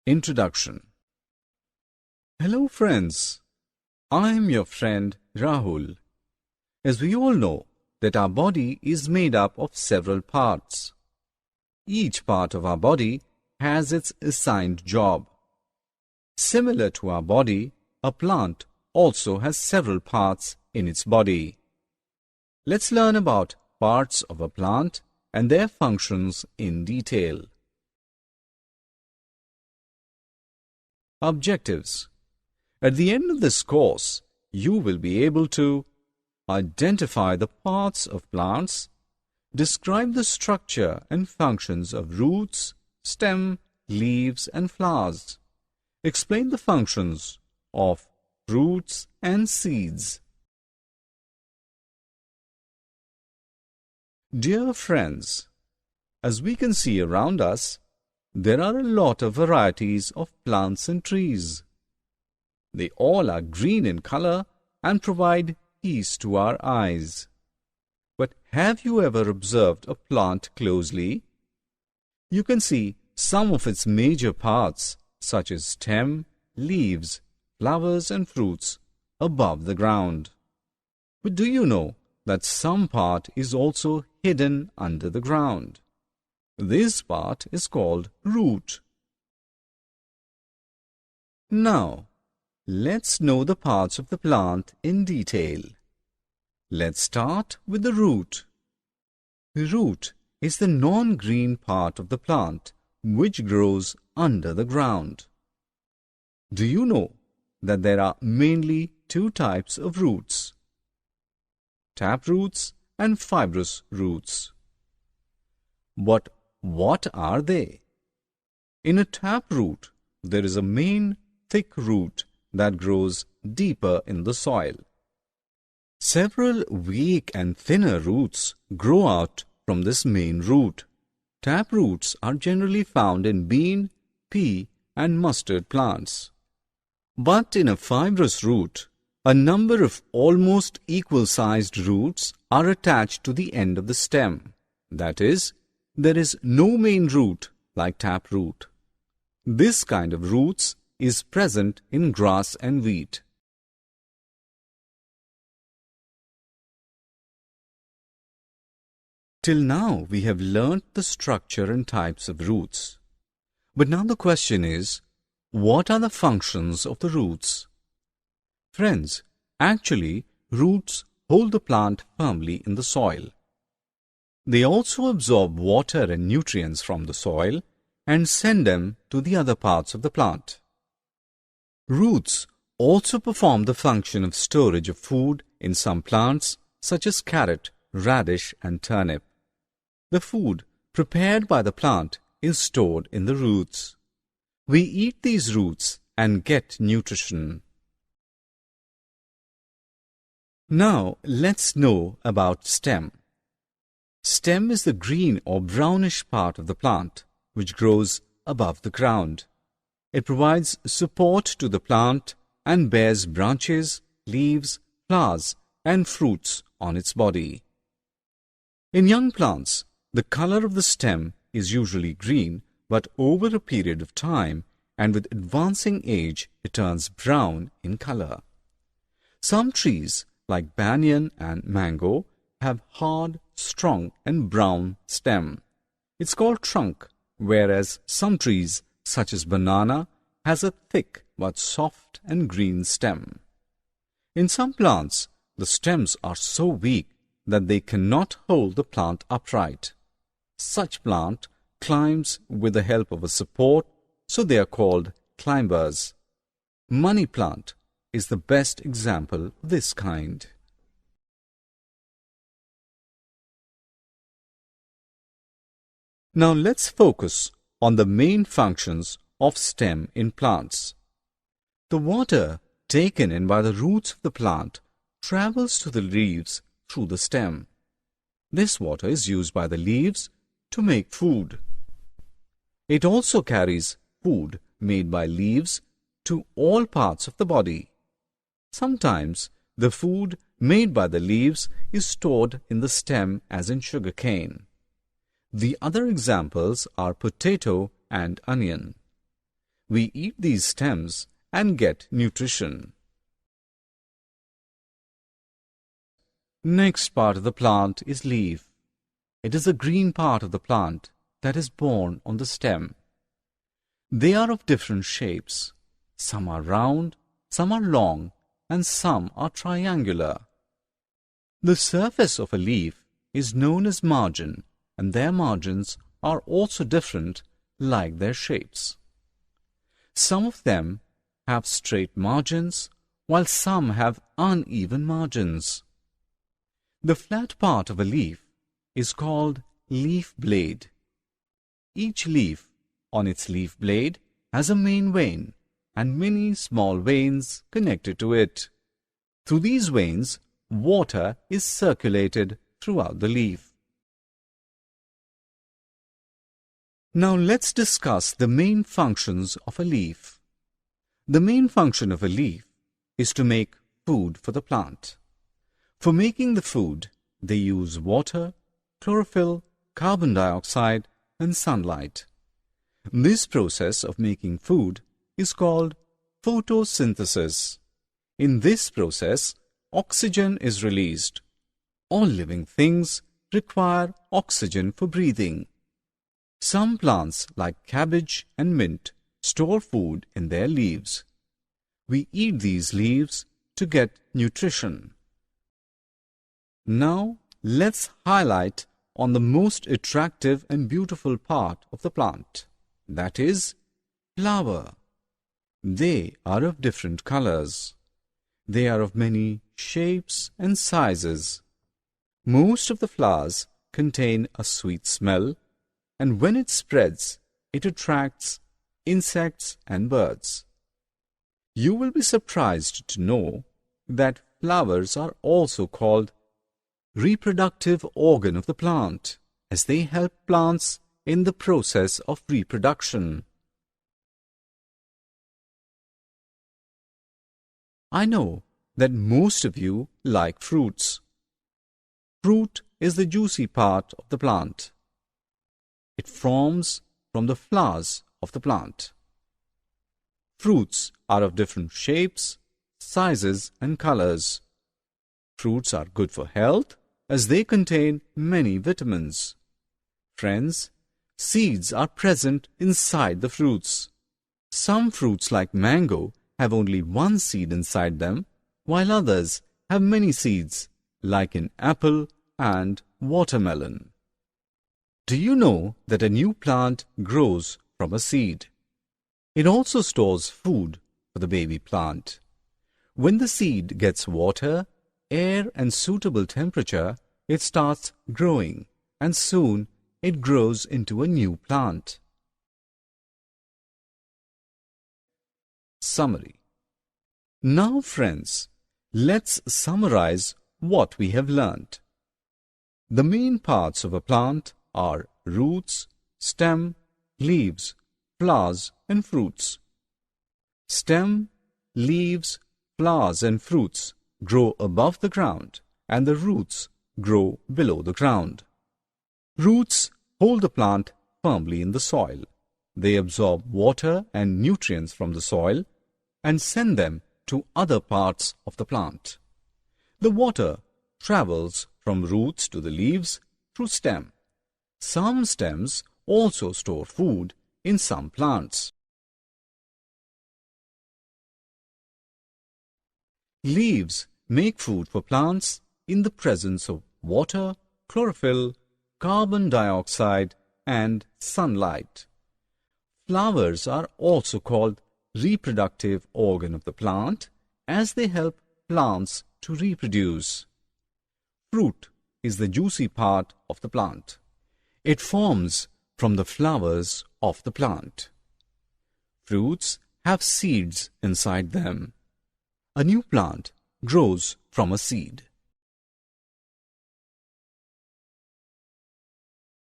Introduction. Hello friends, I am your friend Rahul. As we all know that our body is made up of several parts. Each part of our body has its assigned job. Similar to our body, a plant also has several parts in its body. Let's learn about parts of a plant and their functions in detail. Objectives. At the end of this course, you will be able to identify the parts of plants, describe the structure and functions of roots, stem, leaves and flowers, explain the functions of fruits and seeds. Dear friends, as we can see around us, there are a lot of varieties of plants and trees. They all are green in color and provide peace to our eyes. But have you ever observed a plant closely? You can see some of its major parts, such as stem, leaves, flowers and fruits, above the ground. But do you know that some part is also hidden under the ground? This part is called root. Now, let's know the parts of the plant in detail. Let's start with the root. The root is the non-green part of the plant which grows under the ground. Do you know that there are mainly two types of roots? Tap roots and fibrous roots. But what are they? In a tap root, there is a main thick root that grows deeper in the soil. Several weak and thinner roots grow out from this main root. Tap roots are generally found in bean, pea and mustard plants. But in a fibrous root, a number of almost equal-sized roots are attached to the end of the stem. That is, there is no main root like tap root. This kind of roots is present in grass and wheat. Till now we have learnt the structure and types of roots. But now the question is, what are the functions of the roots? Friends, actually roots hold the plant firmly in the soil. They also absorb water and nutrients from the soil and send them to the other parts of the plant. Roots also perform the function of storage of food in some plants such as carrot, radish and turnip. The food prepared by the plant is stored in the roots. We eat these roots and get nutrition. Now let's know about stem. Stem is the green or brownish part of the plant which grows above the ground. It provides support to the plant and bears branches, leaves, flowers and fruits on its body. In young plants, the color of the stem is usually green, but over a period of time and with advancing age it turns brown in color. Some trees like banyan and mango have hard, strong and brown stem. It's called trunk, whereas some trees such as banana has a thick but soft and green stem. In some plants, the stems are so weak that they cannot hold the plant upright. Such plant climbs with the help of a support, so they are called climbers. Money plant is the best example of this kind. Now let's focus on the main functions of stem in plants. The water taken in by the roots of the plant travels to the leaves through the stem. This water is used by the leaves to make food. It also carries food made by leaves to all parts of the body. Sometimes the food made by the leaves is stored in the stem as in sugarcane. The other examples are potato and onion. We eat these stems and get nutrition. Next part of the plant is leaf. It is the green part of the plant that is borne on the stem. They are of different shapes. Some are round, some are long, and some are triangular. The surface of a leaf is known as margin, and their margins are also different, like their shapes. Some of them have straight margins, while some have uneven margins. The flat part of a leaf is called leaf blade. Each leaf on its leaf blade has a main vein and many small veins connected to it. Through these veins, water is circulated throughout the leaf. Now let's discuss the main functions of a leaf. The main function of a leaf is to make food for the plant. For making the food, they use water, chlorophyll, carbon dioxide, and sunlight. This process of making food is called photosynthesis. In this process, oxygen is released. All living things require oxygen for breathing. Some plants, like cabbage and mint, store food in their leaves. We eat these leaves to get nutrition. Now, let's highlight on the most attractive and beautiful part of the plant, that is, flower. They are of different colors. They are of many shapes and sizes. Most of the flowers contain a sweet smell, and when it spreads, it attracts insects and birds. You will be surprised to know that flowers are also called reproductive organ of the plant, as they help plants in the process of reproduction. I know that most of you like fruits. Fruit is the juicy part of the plant. It forms from the flowers of the plant. Fruits are of different shapes, sizes, and colors. Fruits are good for health as they contain many vitamins. Friends, seeds are present inside the fruits. Some fruits like mango have only one seed inside them, while others have many seeds, like in apple and watermelon. Do you know that a new plant grows from a seed? It also stores food for the baby plant. When the seed gets water, air, and suitable temperature, it starts growing, and soon it grows into a new plant. Summary. Now, friends, let's summarize what we have learnt. The main parts of a plant are roots, stem, leaves, flowers, and fruits. Stem, leaves, flowers, and fruits grow above the ground, and the roots grow below the ground. Roots hold the plant firmly in the soil. They absorb water and nutrients from the soil and send them to other parts of the plant. The water travels from roots to the leaves through stem. Some stems also store food in some plants. Leaves make food for plants in the presence of water, chlorophyll, carbon dioxide, and sunlight. Flowers are also called reproductive organ of the plant, as they help plants to reproduce. Fruit is the juicy part of the plant. It forms from the flowers of the plant. Fruits have seeds inside them. A new plant grows from a seed.